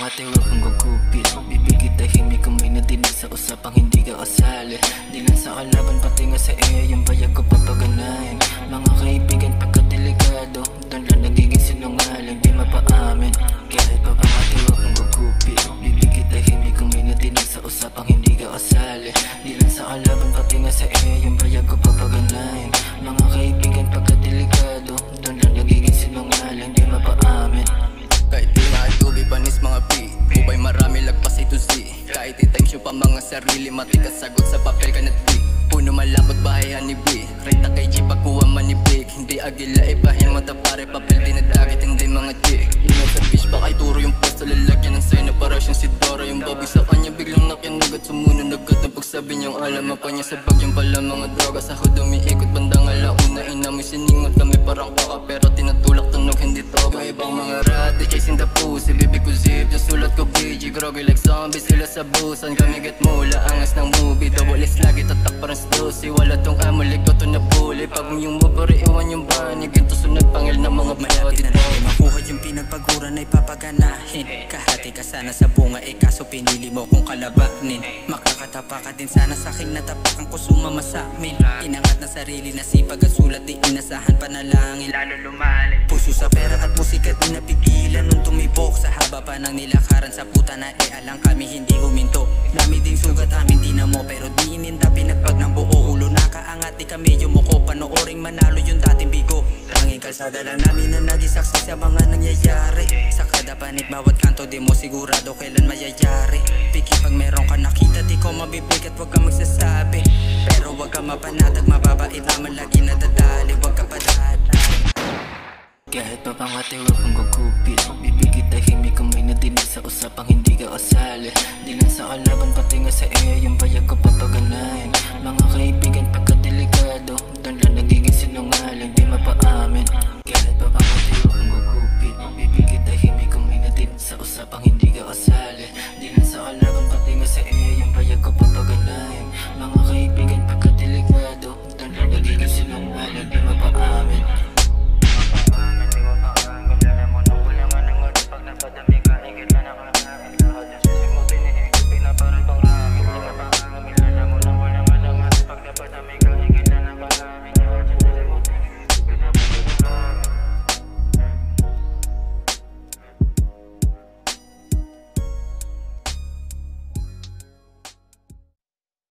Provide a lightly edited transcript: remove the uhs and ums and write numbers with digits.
pangati huwag kang gugupit. Bibigit tahimik kung may nadinig sa usapang hindi ka kasali. Di lang sa kalaban pati nga sa iyo yung bayag ko papaganahin. Mga kaibigan pagkadelikado doon lang nagiging sinungaling, di mapaamin. Kahit pa pangati huwag kang gugupit. Bibigit tahimik kung may nadinig sa usapang hindi ka kasali. Di lang sa kalaban pati nga sa iyo yung bayag ko papaganahin. Mga kaibigan pagkadelikado doon lang nagiging sinungaling, di mapaamin. Kahit di maatubi panis mga pi, mubay marami lagpas ito Z. Kahit i-times yung pa mga sarili, matikas sagot sa papel ka na di. Puno malapot bahay hanibi, rita kay G pagkuha manibig. Hindi agila ibahin mata pare papel dinadagit hindi mga G. Ingat sa fish baka ituro yung pwesto lalagyan ng sa'yo na para siyang si Dora. Yung baboy sa kanya biglang nakinugat sumunod agad na pagsabi niyang alam pa niya sa bagyang pala mga droga. Sa hood umiikot bandang alauna, inamoy siningot kami parang kaka pero tinatulak tunog hindi toga. Ibang mga rati chasing the pussy, bibig ko zip yung sulat ko BG. Groggy like zombie sila sa busan, kami get mula angas ng movie. Double S lagi tatak parang stussy, wala tong amulig ko to na bully. Pag yung mubari iwan yung bani, ginto sunod pangil ng mga malapit na natin makuha yung pinagpaguran ay papaganahin. Kahati ka sana sa bunga kaso pinili mo kung kalabanin. Makakatapa ka din sana sa aking natapakan ko sumama sa amin. Inangat na sarili na sipag at sulat di inasahan panalangin lalo lumalim. Puso sa pera at musika di napigilan nung tumibok. Sa haba pa ng nilakaran sa puta na alang kami hindi huminto. Dami ding sugat amin di na mo pero di ininda pinagpag ng buo. Ulo nakaangat di kami yumuko, panooring manalo yung dating bigo. Tanging kalsada lang namin na nagisaksi sa mga nangyayari. Sa kada panit bawat kanto di mo sigurado kailan mayayari. Piki pag meron ka nakita di ko mabibig at wag ka magsasabi. Pero wag ka mapanatag mababait naman lagi nadadali. Wag ka padadali. Kahit pa pangati huwag kang gugupit. Bibigit tahimik kung may nadinig sa usapang hindi ka kasali. Di lang sa kalaban pati nga sa iyo yung bayag ko papaganahin. Mga kaibigan pagkadelikado doon lang nagiging sinungaling, di mapaamin. Kahit pa pangati